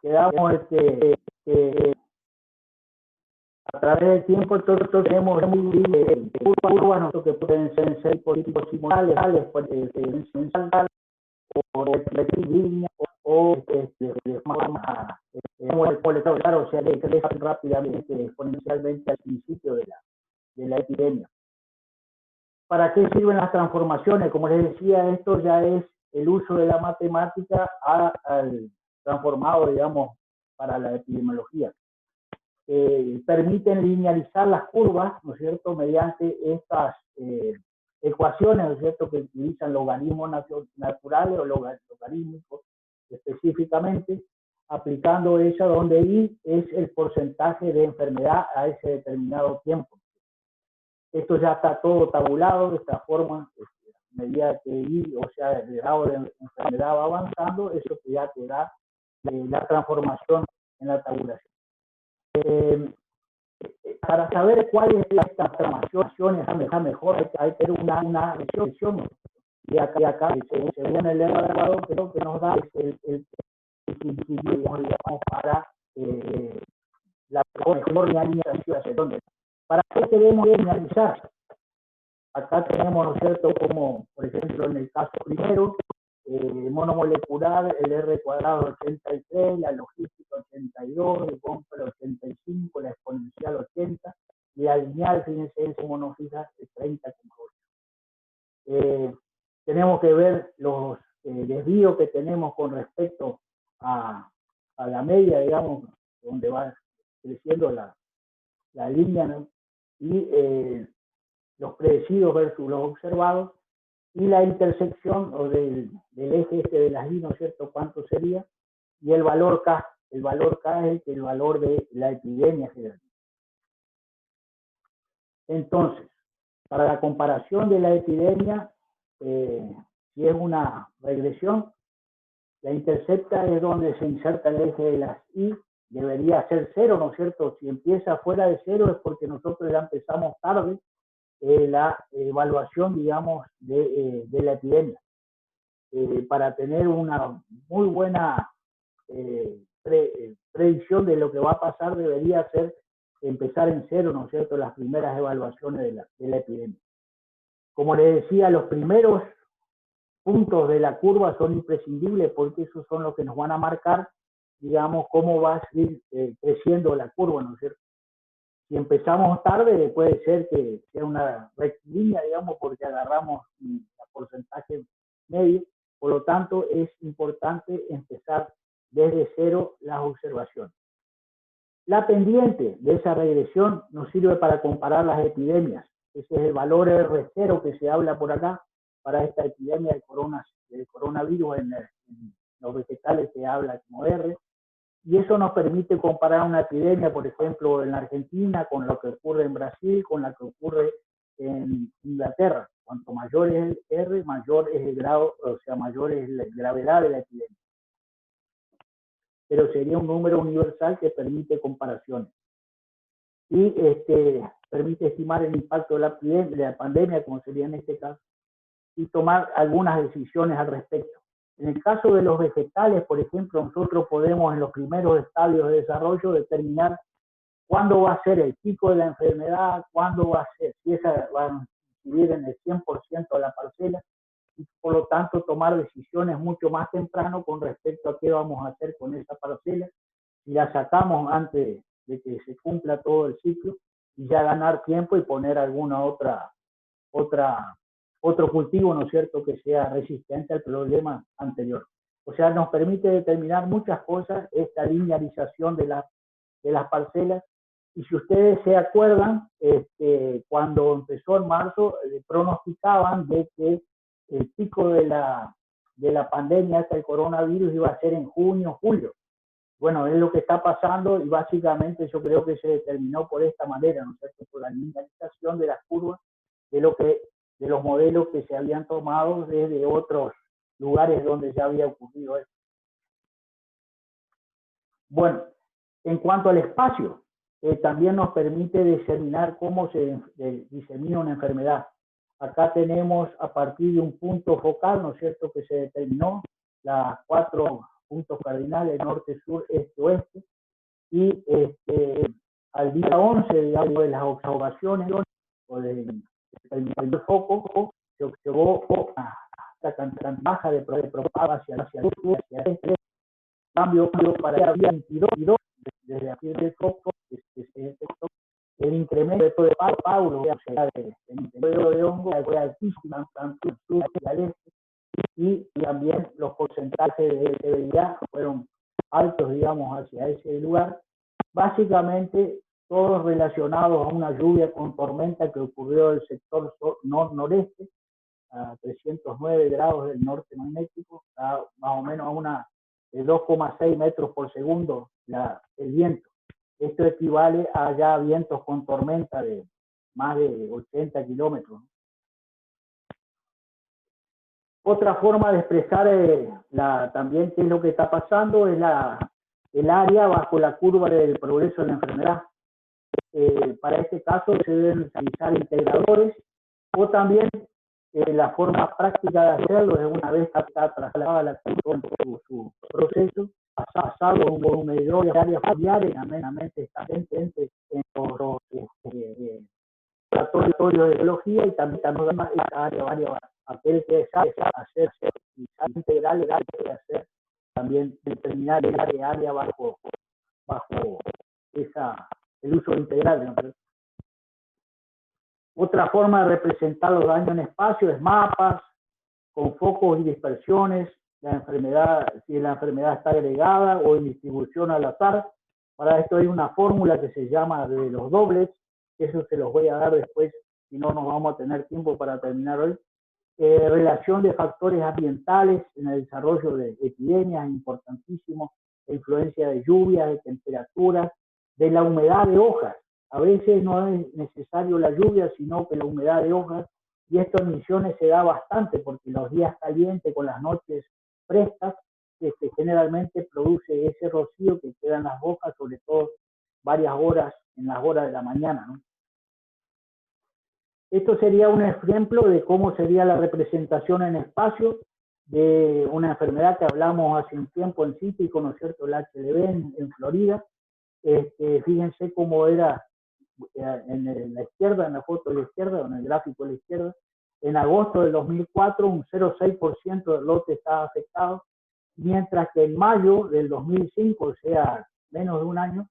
quedamos a través del tiempo. Entonces tenemos curvas que pueden ser tipos simulares, o rectilínea o claro, o sea, que crecen rápidamente, exponencialmente al principio de la epidemia. ¿Para qué sirven las transformaciones? Como les decía, esto ya es el uso de la matemática al transformado, digamos, para la epidemiología. Permiten linealizar las curvas, ¿no es cierto?, mediante estas ecuaciones, ¿no es cierto?, que utilizan logaritmos naturales o logarítmicos específicamente, aplicando ella donde I es el porcentaje de enfermedad a ese determinado tiempo. Esto ya está todo tabulado de esta forma, a medida que I, o sea, el grado de enfermedad va avanzando, eso ya te da la transformación en la tabulación. Para saber cuál es la transformación es mejor, hay que tener una decisión. Y acá según el evaluado, creo que nos da el digamos, para la mejor linealización. ¿Para qué queremos linealizar? Acá tenemos, ¿no es cierto?, como por ejemplo en el caso primero, monomolecular, el R cuadrado 83, la logística 82, el Compel 85, la exponencial 80, y la lineal, fíjense, es monofija de 30,8. Tenemos que ver los desvíos que tenemos con respecto a la media, digamos, donde va creciendo la línea, ¿no? Y los predecidos versus los observados, y la intersección o del eje de las I, ¿no es cierto?, cuánto sería, y el valor K. El valor K es el valor de la epidemia general. Entonces, para la comparación de la epidemia, si es una regresión, la intercepta es donde se inserta el eje de las I, debería ser 0, ¿no es cierto? Si empieza fuera de 0 es porque nosotros ya empezamos tarde la evaluación, digamos, de la epidemia. Para tener una muy buena predicción de lo que va a pasar, debería ser empezar en 0, ¿no es cierto?, las primeras evaluaciones de la epidemia. Como les decía, los primeros puntos de la curva son imprescindibles porque esos son los que nos van a marcar, digamos, cómo va a seguir creciendo la curva, ¿no es cierto? Si empezamos tarde, puede ser que sea una rectilínea, digamos, porque agarramos un porcentaje medio. Por lo tanto, es importante empezar desde 0 las observaciones. La pendiente de esa regresión nos sirve para comparar las epidemias. Ese es el valor R0 que se habla por acá para esta epidemia del coronavirus. En los vegetales se habla como R. Y eso nos permite comparar una epidemia, por ejemplo, en la Argentina, con lo que ocurre en Brasil, con lo que ocurre en Inglaterra. Cuanto mayor es el R, mayor es el grado, o sea, mayor es la gravedad de la epidemia. Pero sería un número universal que permite comparaciones. Y permite estimar el impacto de la pandemia, como sería en este caso, y tomar algunas decisiones al respecto. En el caso de los vegetales, por ejemplo, nosotros podemos en los primeros estadios de desarrollo determinar cuándo va a ser el pico de la enfermedad, cuándo va a ser, si esa va a incidir en el 100% de la parcela, y por lo tanto tomar decisiones mucho más temprano con respecto a qué vamos a hacer con esa parcela, si la sacamos antes de que se cumpla todo el ciclo, y ya ganar tiempo y poner alguna otro cultivo, ¿no es cierto?, que sea resistente al problema anterior. O sea, nos permite determinar muchas cosas esta linealización de las parcelas. Y si ustedes se acuerdan, cuando empezó en marzo, pronosticaban de que el pico de la pandemia hasta el coronavirus iba a ser en junio, julio. Bueno, es lo que está pasando y básicamente yo creo que se determinó por esta manera, ¿no es cierto?, por la linealización de las curvas de los modelos que se habían tomado desde otros lugares donde ya había ocurrido esto. Bueno, en cuanto al espacio, también nos permite determinar cómo se disemina una enfermedad. Acá tenemos a partir de un punto focal, ¿no es cierto?, que se determinó las 4 puntos cardinales, norte, sur, este, oeste, y al día 11, digamos, de las observaciones, o del primer foco, se observó una cantidad baja de propaganda hacia el sur, hacia el este, cambio para el día 22, desde aquí del foco, el incremento de Paulo, o sea, del interior de hongo, fue altísima, tanto al sur y al este, y también los porcentajes de severidad fueron altos, digamos, hacia ese lugar, básicamente todos relacionados a una lluvia con tormenta que ocurrió en el sector noreste, a 309 grados del norte magnético, a más o menos a una de 2,6 metros por segundo el viento. Esto equivale a ya vientos con tormenta de más de 80 kilómetros. Otra forma de expresar también qué es lo que está pasando es el área bajo la curva del progreso de la enfermedad. Para este caso se deben utilizar integradores, o también la forma práctica de hacerlo es una vez que está trasladada la curva en su proceso, pasado un medidor de áreas familiares, amenamente está presente en los laboratorios de biología, y también esta área, aquel que sabe hacer integral, que hacer también determinar el área bajo el uso integral. Otra forma de representar los daños en espacio es mapas con focos y dispersiones, la enfermedad, si la enfermedad está agregada o en distribución al azar. Para esto hay una fórmula que se llama de los dobles, eso se los voy a dar después, si no nos vamos a tener tiempo para terminar hoy. Relación de factores ambientales en el desarrollo de epidemias, importantísimo, la influencia de lluvias, de temperaturas, de la humedad de hojas. A veces no es necesario la lluvia, sino que la humedad de hojas, y esto en Misiones se da bastante, porque los días calientes con las noches frescas, generalmente produce ese rocío que queda en las hojas, sobre todo varias horas, en las horas de la mañana, ¿no? Esto sería un ejemplo de cómo sería la representación en espacio de una enfermedad que hablamos hace un tiempo en Cítrico, ¿no es cierto?, el HLV en Florida. Fíjense cómo era en la izquierda, en la foto de la izquierda, o en el gráfico de la izquierda. En agosto del 2004, un 0,6% del lote estaba afectado, mientras que en mayo del 2005, o sea, menos de un año,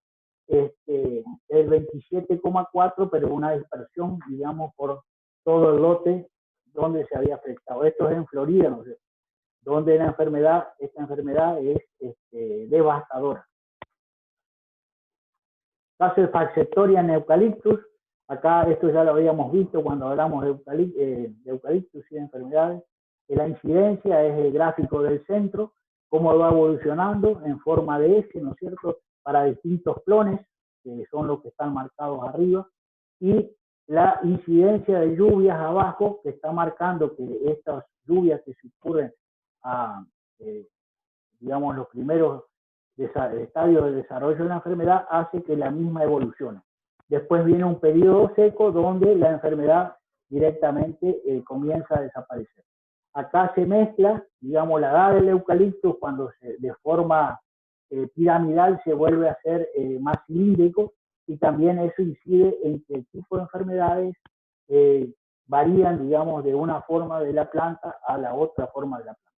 el 27,4%, pero una dispersión, digamos, por todo el lote donde se había afectado. Esto es en Florida, ¿no sé?, donde esta enfermedad es devastadora. Caso de Falceptoria en Eucaliptus. Acá esto ya lo habíamos visto cuando hablamos de Eucaliptus y de enfermedades. La incidencia es el gráfico del centro, cómo va evolucionando en forma de S, ¿no es cierto?, para distintos clones, que son los que están marcados arriba, y la incidencia de lluvias abajo, que está marcando que estas lluvias que se ocurren a, digamos, los primeros estadios de desarrollo de la enfermedad, hace que la misma evolucione. Después viene un periodo seco donde la enfermedad directamente comienza a desaparecer. Acá se mezcla, digamos, la edad del eucalipto, cuando de forma piramidal se vuelve a ser más cilíndrico, y también eso incide en que el tipo de enfermedades varían, digamos, de una forma de la planta a la otra forma de la planta.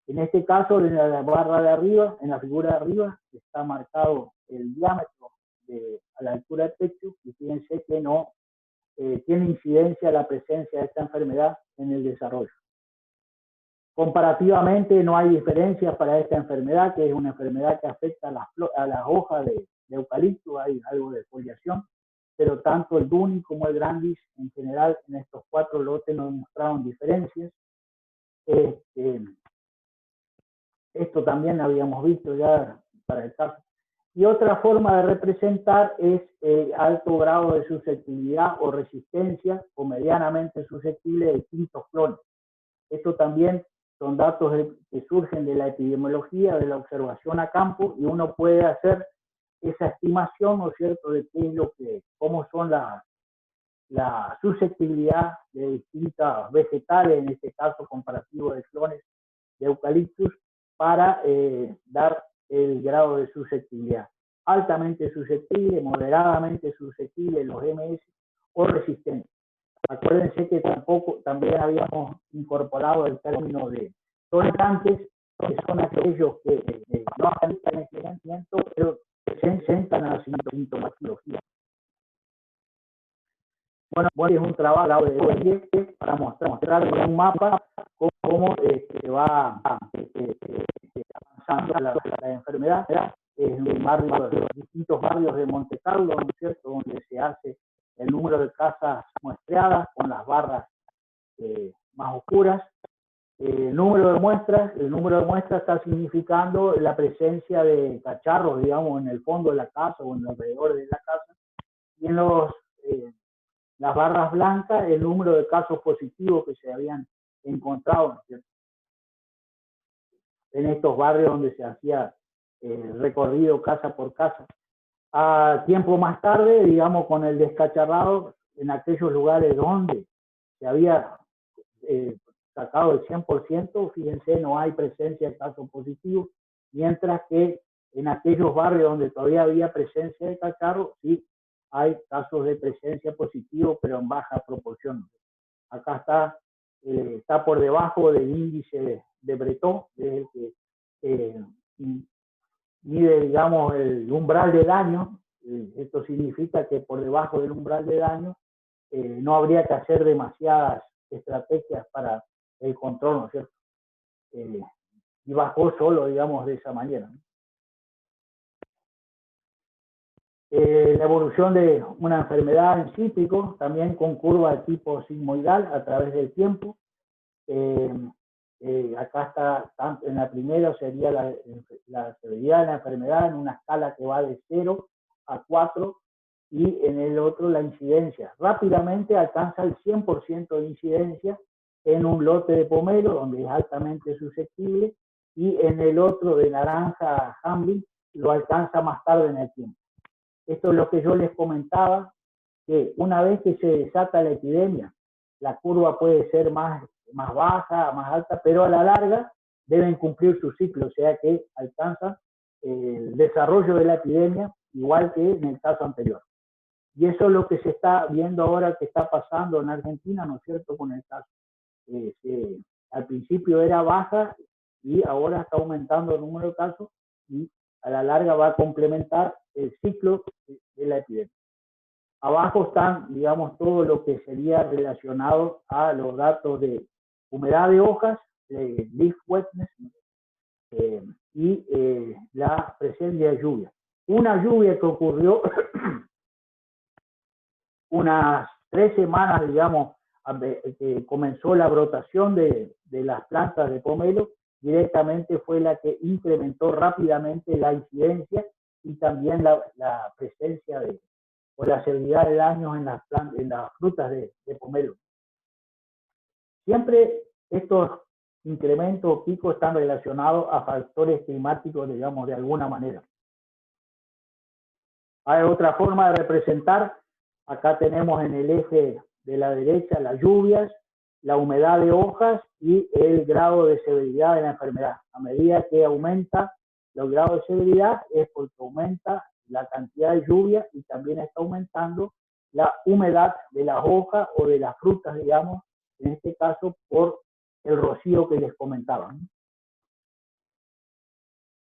En este caso, en la barra de arriba, en la figura de arriba, está marcado el diámetro a la altura del pecho, y fíjense que no tiene incidencia la presencia de esta enfermedad en el desarrollo. Comparativamente no hay diferencias para esta enfermedad, que es una enfermedad que afecta a las hojas de eucalipto, hay algo de foliación, pero tanto el Duni como el Grandis en general en estos 4 lotes no mostraron diferencias. Esto también habíamos visto ya para el caso. Y otra forma de representar es alto grado de susceptibilidad o resistencia, o medianamente susceptible de distintos clones. Esto también son datos que surgen de la epidemiología, de la observación a campo, y uno puede hacer esa estimación, ¿no es cierto?, de qué es cómo son la susceptibilidad de distintas vegetales, en este caso comparativo de clones de eucaliptus, para dar el grado de susceptibilidad. Altamente susceptible, moderadamente susceptible, los MS, o resistente. Acuérdense que también habíamos incorporado el término de tolerantes, que son aquellos que no afectan el crecimiento, pero presentan a la sintomatología. Bueno, es un trabajo de OIE para mostrar con un mapa cómo se va avanzando la enfermedad en distintos barrios de Monte Carlo, ¿no es cierto?, donde se hace el número de casas muestreadas con las barras más oscuras. El número de muestras está significando la presencia de cacharros, digamos, en el fondo de la casa o en alrededor de la casa. Y en las barras blancas, el número de casos positivos que se habían encontrado, ¿no es cierto?, en estos barrios donde se hacía recorrido casa por casa. A tiempo más tarde, digamos, con el descacharrado, en aquellos lugares donde se había sacado el 100%, fíjense, no hay presencia de casos positivos, mientras que en aquellos barrios donde todavía había presencia de cacharro, sí hay casos de presencia positivos, pero en baja proporción. Acá está por debajo del índice de Breton, que es el que mide, digamos, el umbral de daño. Esto significa que por debajo del umbral de daño no habría que hacer demasiadas estrategias para el control, ¿no es cierto? Y bajó solo, digamos, de esa manera, ¿no? La evolución de una enfermedad en cítrico, también con curva de tipo sigmoidal a través del tiempo. Acá está, tanto en la primera sería la severidad de la enfermedad en una escala que va de 0 a 4, y en el otro la incidencia. Rápidamente alcanza el 100% de incidencia en un lote de pomelo, donde es altamente susceptible, y en el otro de naranja Hamlin lo alcanza más tarde en el tiempo. Esto es lo que yo les comentaba, que una vez que se desata la epidemia, la curva puede ser más baja, más alta, pero a la larga deben cumplir su ciclo, o sea que alcanzan el desarrollo de la epidemia igual que en el caso anterior. Y eso es lo que se está viendo ahora que está pasando en Argentina, ¿no es cierto?, con el caso. Al principio era baja y ahora está aumentando el número de casos, y a la larga va a complementar el ciclo de la epidemia. Abajo están, digamos, todo lo que sería relacionado a los datos de humedad de hojas, leaf wetness, y la presencia de lluvia. Una lluvia que ocurrió unas 3 semanas, digamos, que comenzó la brotación de las plantas de pomelo, directamente fue la que incrementó rápidamente la incidencia y también la presencia o la severidad de daños en las frutas de pomelo. Siempre estos incrementos o picos están relacionados a factores climáticos, digamos, de alguna manera. Hay otra forma de representar. Acá tenemos en el eje de la derecha las lluvias, la humedad de hojas y el grado de severidad de la enfermedad. A medida que aumenta el grado de severidad es porque aumenta la cantidad de lluvia y también está aumentando la humedad de las hojas o de las frutas, digamos, en este caso por el rocío que les comentaba, ¿no?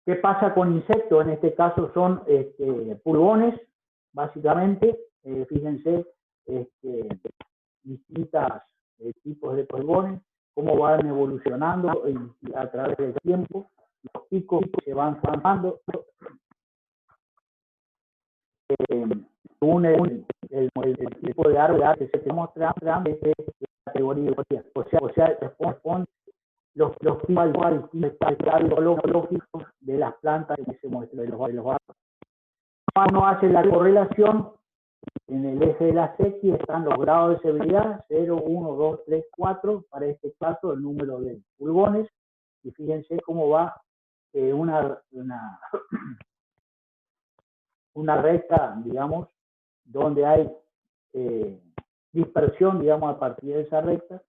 ¿Qué pasa con insectos? En este caso son pulgones, básicamente. Fíjense, distintos tipos de pulgones, cómo van evolucionando a través del tiempo, los picos se van formando. Según el tipo de árbol que se está mostrando, es categoría. O sea, responde los tipos biológicos de las plantas que se muestran, de los árboles. Uno hace la correlación. En el eje de la sequía están los grados de severidad, 0, 1, 2, 3, 4, para este caso el número de pulgones, y fíjense cómo va una recta, digamos, donde hay dispersión, digamos, a partir de esa recta,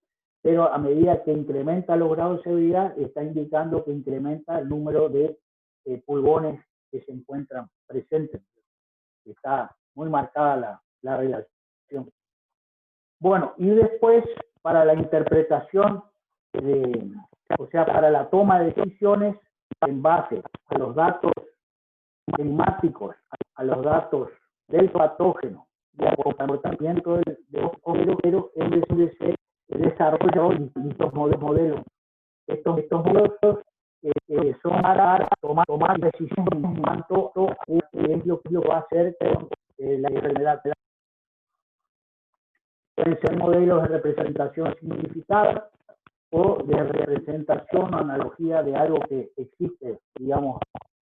pero a medida que incrementa los grados de severidad, está indicando que incrementa el número de pulgones que se encuentran presentes. Está muy marcada la relación. Bueno, y después, para la interpretación, o sea, para la toma de decisiones en base a los datos climáticos, a los datos del patógeno y al comportamiento de los comeros, es decir, se desarrolló distintos modelos. Estos modelos son para tomar decisiones en cuanto a qué es lo que va a hacer con la enfermedad. Pueden ser modelos de representación simplificada o de representación o analogía de algo que existe, digamos,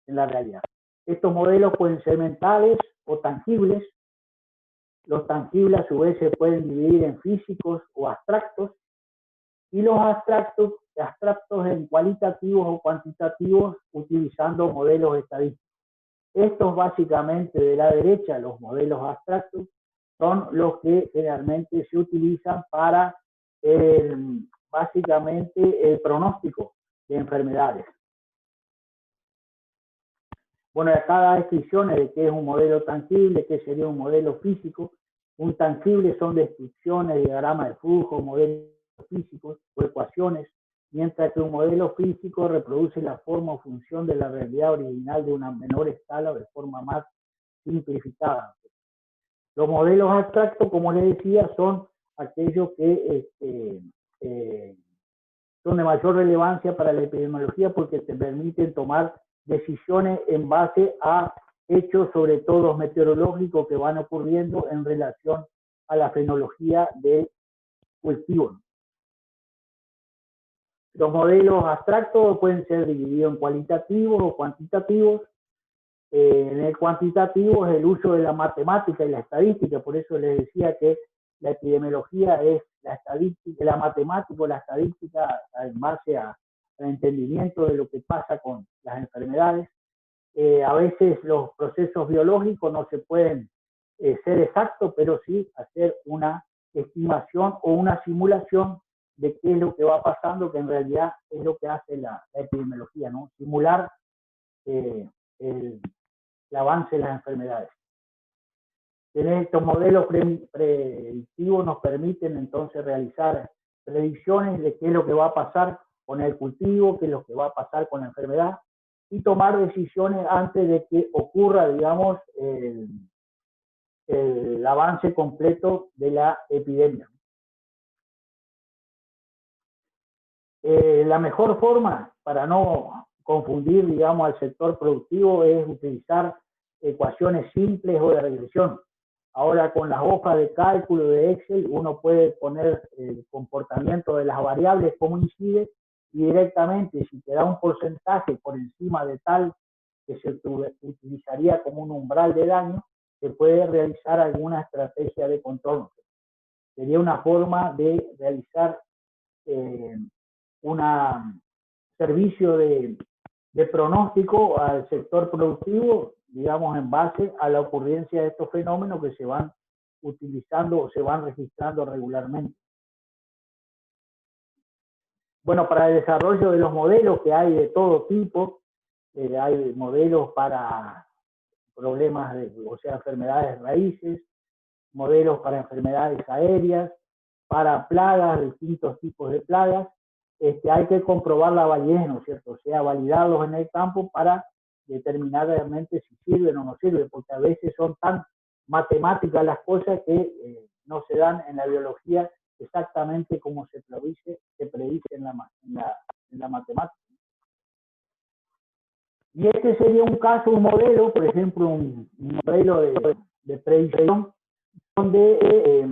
en la realidad. Estos modelos pueden ser mentales o tangibles. Los tangibles a su vez se pueden dividir en físicos o abstractos, y los abstractos en cualitativos o cuantitativos utilizando modelos estadísticos. Estos básicamente de la derecha, los modelos abstractos, son los que generalmente se utilizan para básicamente el pronóstico de enfermedades. Bueno, acá da descripciones de qué es un modelo tangible, qué sería un modelo físico. Un tangible son descripciones, diagramas de flujo, modelos físicos o ecuaciones, mientras que un modelo físico reproduce la forma o función de la realidad original de una menor escala o de forma más simplificada. Los modelos abstractos, como les decía, son aquellos que son de mayor relevancia para la epidemiología porque te permiten tomar decisiones en base a hechos, sobre todo meteorológicos, que van ocurriendo en relación a la fenología del cultivo. Los modelos abstractos pueden ser divididos en cualitativos o cuantitativos. En el cuantitativo es el uso de la matemática y la estadística, por eso les decía que la epidemiología es la estadística, la matemática o la estadística en base al entendimiento de lo que pasa con las enfermedades. A veces los procesos biológicos no se pueden ser exactos, pero sí hacer una estimación o una simulación de qué es lo que va pasando, que en realidad es lo que hace la epidemiología, ¿no? Simular el avance de las enfermedades. Estos modelos predictivos nos permiten entonces realizar predicciones de qué es lo que va a pasar con el cultivo, qué es lo que va a pasar con la enfermedad, y tomar decisiones antes de que ocurra, digamos, el avance completo de la epidemia. La mejor forma para no confundir, digamos, al sector productivo es utilizar ecuaciones simples o de regresión. Ahora con las hojas de cálculo de Excel uno puede poner el comportamiento de las variables, cómo incide, y directamente si te da un porcentaje por encima de tal que se utilizaría como un umbral de daño, se puede realizar alguna estrategia de control. Sería una forma de realizar un servicio de pronóstico al sector productivo, digamos, en base a la ocurrencia de estos fenómenos que se van utilizando o se van registrando regularmente. Bueno, para el desarrollo de los modelos, que hay de todo tipo, hay modelos para problemas, o sea, enfermedades raíces, modelos para enfermedades aéreas, para plagas, distintos tipos de plagas. Hay que comprobar la validez, ¿no es cierto? O sea, validarlos en el campo para determinar realmente si sirven o no sirven, porque a veces son tan matemáticas las cosas que no se dan en la biología exactamente como se predice en la matemática. Y este sería un caso, un modelo, por ejemplo, un modelo de predicción, donde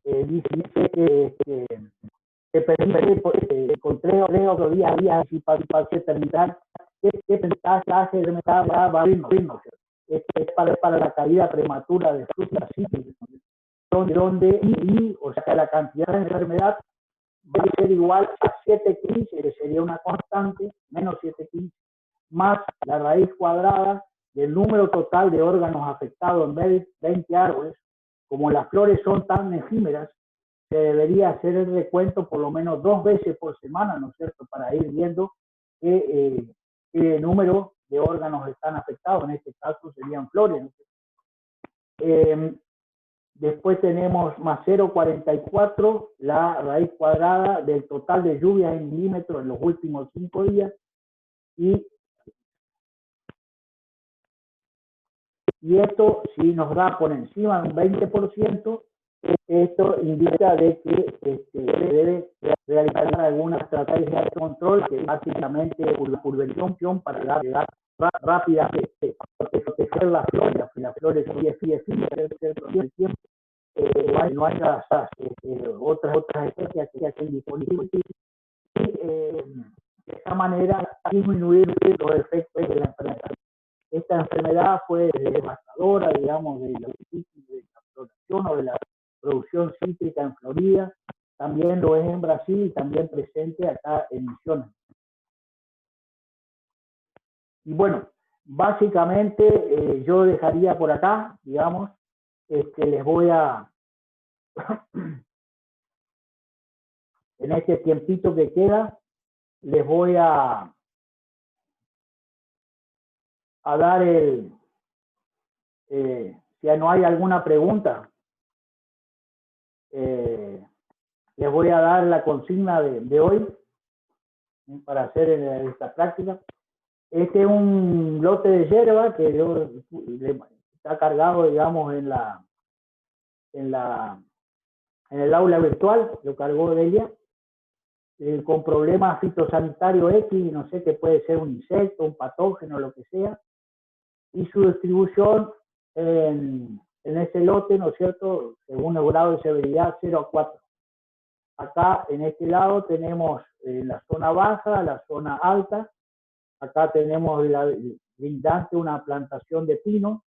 dice que te permite con 3 o 4 días para determinar qué porcentaje de mercado va a abrir. Es para la caída prematura de frutas cítricas, o sea, la cantidad de enfermedad va a ser igual a 7,15, que sería una constante, menos 7,15, más la raíz cuadrada del número total de órganos afectados en vez de 20 árboles. Como las flores son tan efímeras, se debería hacer el recuento por lo menos 2 veces por semana, ¿no es cierto?, para ir viendo qué número de órganos están afectados. En este caso serían flores, ¿no? Después tenemos más 0,44, la raíz cuadrada del total de lluvias en milímetros en los últimos 5 días. Y esto, si nos da por encima de un 20%, esto indica de que se debe realizar alguna estrategia de control, que básicamente es una pulverización para llegar rápidamente, proteger las flores el tiempo, no haya otras especies que estén disponibles, y de esta manera disminuir los efectos de la enfermedad. Esta enfermedad fue devastadora, digamos, de la floración o de la producción cítrica en Florida, también lo es en Brasil y también presente acá en Misiones. Y bueno, básicamente yo dejaría por acá, digamos, les voy a, en este tiempito que queda, les voy a dar si no hay alguna pregunta, les voy a dar la consigna de hoy para hacer esta práctica. Este es un lote de hierba que está cargado, digamos, en el aula virtual, lo cargó Delia, con problemas fitosanitarios X, no sé, que puede ser un insecto, un patógeno, lo que sea, y su distribución en ese lote, ¿no es cierto?, según el grado de severidad 0 a 4. Acá en este lado tenemos la zona baja, la zona alta. Acá tenemos lindante una plantación de pino.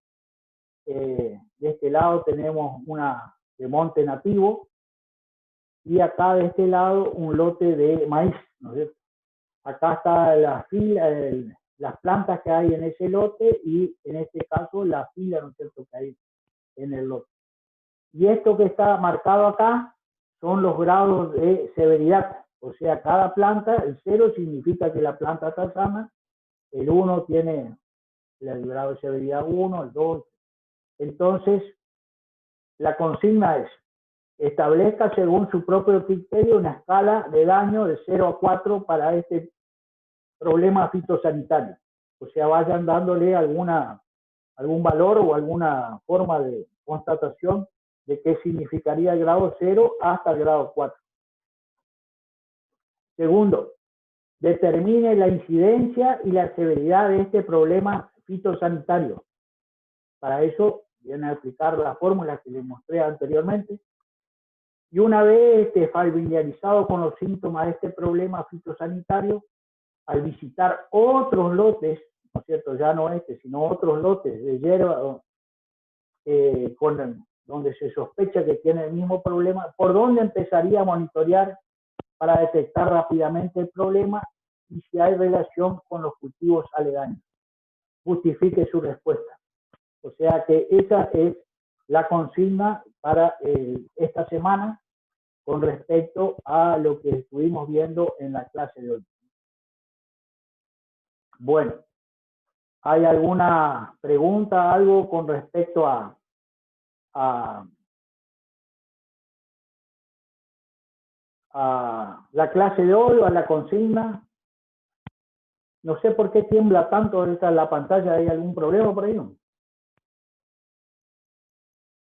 De este lado tenemos una de monte nativo. Y acá de este lado un lote de maíz, ¿no es cierto? Acá está la fila, las plantas que hay en ese lote y en este caso la fila, ¿no es cierto?, que hay en el lote. Y esto que está marcado acá son los grados de severidad. O sea, cada planta, el 0 significa que la planta está sana, el 1 tiene el grado de severidad 1, el 2. Entonces, la consigna es: establezca según su propio criterio una escala de daño de 0 a 4 para este problema fitosanitario. O sea, vayan dándole algún valor o alguna forma de constatación de qué significaría el grado 0 hasta el grado 4. Segundo, determine la incidencia y la severidad de este problema fitosanitario. Para eso viene a explicar la fórmula que les mostré anteriormente. Y una vez familiarizado con los síntomas de este problema fitosanitario, al visitar otros lotes, ¿no es cierto?, ya no sino otros lotes de hierba donde se sospecha que tiene el mismo problema, ¿por dónde empezaría a monitorear para detectar rápidamente el problema y si hay relación con los cultivos aledaños? Justifique su respuesta. O sea que esa es la consigna para esta semana con respecto a lo que estuvimos viendo en la clase de hoy. Bueno, ¿hay alguna pregunta, algo con respecto a la clase de hoy o a la consigna? No sé por qué tiembla tanto ahorita la pantalla. ¿Hay algún problema por ahí? ¿No?